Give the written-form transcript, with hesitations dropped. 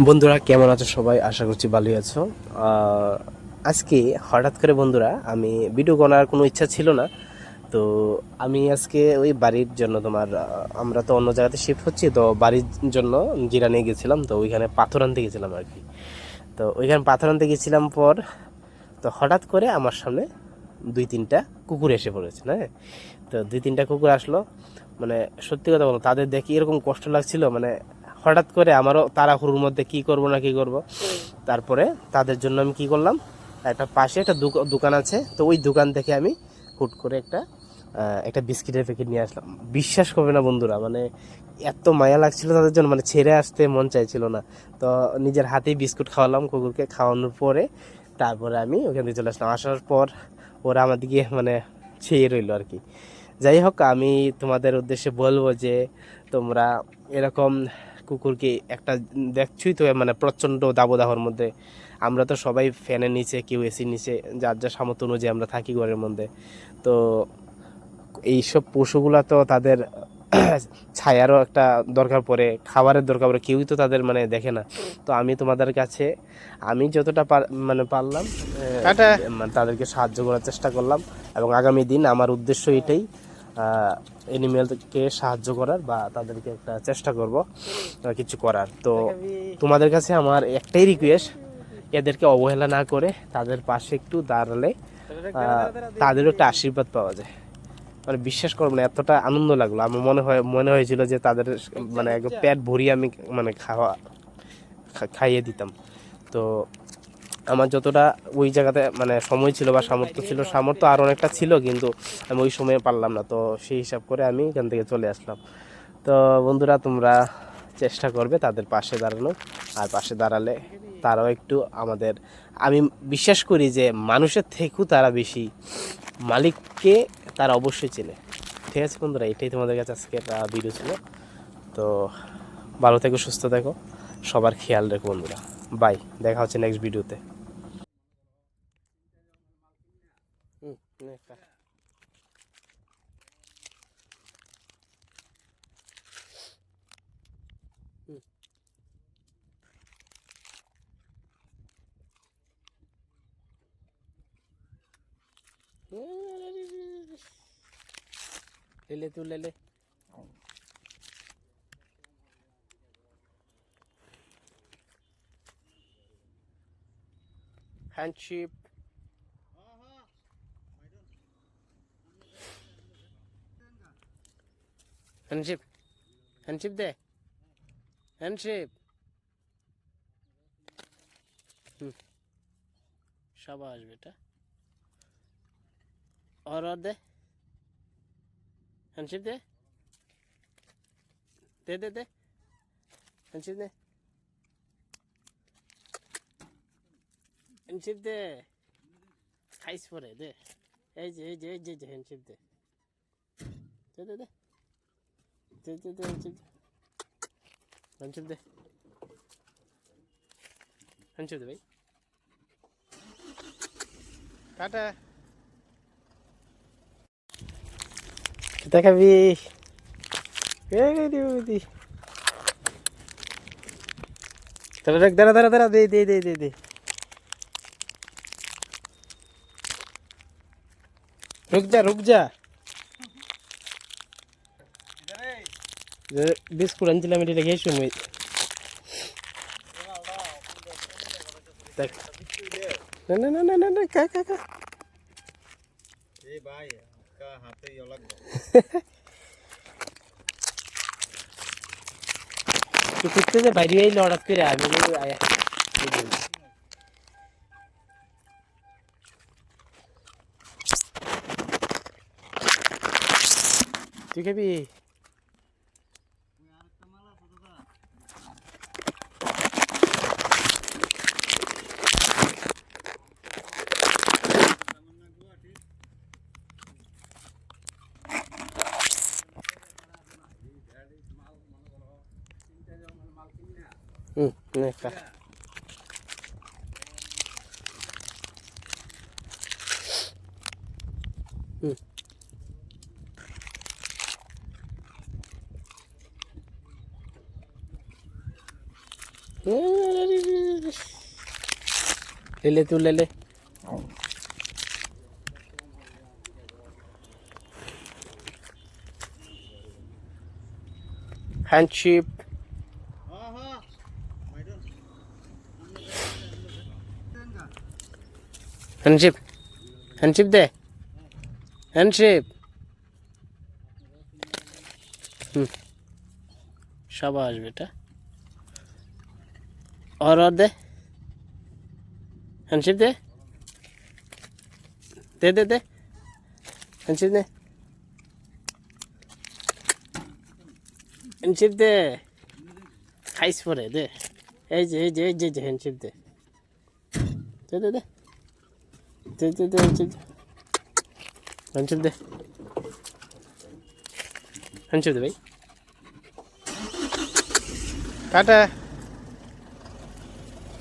বন্ধুরা কেমন আছো সবাই? আশা করছি ভালোই আছো। আজকে হঠাৎ করে বন্ধুরা আমি ভিডিও করার কোনো ইচ্ছা ছিল না। তো আমি আজকে ওই বাড়ির জন্য আমরা তো অন্য জায়গাতে শিফট হচ্ছি, তো বাড়ির জন্য জিরা গেছিলাম। তো ওইখানে পাথর আনতে গেছিলাম আর কি। তো ওইখানে পাথর আনতে গেছিলাম পর তো হঠাৎ করে আমার সামনে দুই তিনটা কুকুর এসে পড়েছে, হ্যাঁ। তো দুই তিনটা কুকুর আসলো, মানে সত্যি কথা বলো তাদের দেখি এরকম কষ্ট লাগছিল, মানে হঠাৎ করে আমারও তাড়াহুড়োর মধ্যে কি করব না কি করব। তারপরে তাদের জন্য আমি কি করলাম, একটা পাশে একটা দোকান আছে, তো ওই দোকান থেকে আমি হুট করে একটা বিস্কিটের প্যাকেট নিয়ে আসলাম। বিশ্বাস করবে না বন্ধুরা, মানে এত মায়া লাগছিল তাদের জন্য, মানে ছেড়ে আসতে মন চাইছিল না। তো নিজের হাতেই বিস্কুট খাওয়ালাম কুকুরকে, খাওয়ানোর পরে তারপরে আমি ওখান থেকে চলে আসলাম। আসার পর ওরা আমার দিকে মানে চেয়ে রইলো আর কি। যাই হোক, আমি তোমাদের উদ্দেশ্যে বলবো যে তোমরা এরকম কুকুরকে একটা দেখছই তো, মানে প্রচণ্ড দাবদাহর মধ্যে আমরা তো সবাই ফ্যানের নিচে, কেউ এসির নিচে, যার যার সামর্থ্য অনুযায়ী আমরা থাকি ঘরের মধ্যে। তো এইসব পশুগুলা তো তাদের ছায়ারও একটা দরকার পড়ে, খাবারের দরকার পড়ে, কেউই তো তাদের মানে দেখে না। তো আমি তোমাদের কাছে আমি যতটা মানে পারলাম মানে তাদেরকে সাহায্য করার চেষ্টা করলাম। এবং আগামী দিন আমার উদ্দেশ্য এটাই, এনিম্যালকে সাহায্য করার বা তাদেরকে একটা চেষ্টা করব কিছু করার। তো তোমাদের কাছে আমার একটাই রিকোয়েস্ট, এদেরকে অবহেলা না করে তাদের পাশে একটু দাঁড়ালে তাদেরও একটা আশীর্বাদ পাওয়া যায়। মানে বিশ্বাস করবো না, এতটা আনন্দ লাগলো। আমার মনে হয়েছিল যে তাদের মানে একদম পেট ভরিয়ে আমি মানে খাইয়ে দিতাম। তো আমার যতটা ওই জায়গাতে মানে সময় ছিল বা সামর্থ্য ছিল, সামর্থ্য আর অনেকটা ছিল, কিন্তু আমি ওই সময়ে পারলাম না। তো সেই হিসাব করে আমি এখান থেকে চলে আসলাম। তো বন্ধুরা, তোমরা চেষ্টা করবে তাদের পাশে দাঁড়ানো, আর পাশে দাঁড়ালে তারাও একটু আমাদের, আমি বিশ্বাস করি যে মানুষের থেকেও তারা বেশি মালিককে তারা অবশ্যই চেনে। ঠিক আছে বন্ধুরা, এটাই তোমাদের কাছে আজকের ভিডিও ছিল। তো ভালো থেকো, সুস্থ থেকো, সবার খেয়াল রেখো বন্ধুরা। বাই, দেখা হচ্ছে নেক্সট ভিডিওতে। ले ले तू ले ले। हैंडशिप हैंडशिप हैंडशिप दे, हैंडशिप। शाबाश बेटा, और दे, हैंडशिप दे दे दे दे, हैंडशिप दे, हैंडशिप दे, खाइस पड़े दे, এই যে হ্যান্ডশিপ দে, দে দে দে দে দে দে, হ্যান্ডশিপ দে, হ্যান্ডশিপ দে, হ্যান্ডশিপ দে ভাই। টাটা, দেখাবি দি, দাঁড়া দাঁড়া দাঁড়া দাঁড়া, দে দে দে দে দে, रुक जा रुक जा। बिस्कुट अंजला मेरी लगे शो में देख, ना ना ना ना ना ना, का ए भाई का हाथे ही अलग तू कुत्ते से भाई यही लौड़त के रहा मेरे आया। ठीक है भी नहीं का ले ले तू ले ले हैंडशिप हाँ हाँ मैडम हैंडशिप हैंडशिप दे हैंडशिप शाबाश बेटा और दे हैंडशिप दे दे दे दे हैंडशिप दे हैंडशिप दे खाइस पड़े दे এই যে হ্যান্ডশিপ দে দে দে দে দে দে দে হ্যান্ডশিপ দে হ্যান্ডশিপ দে ভাই টাটা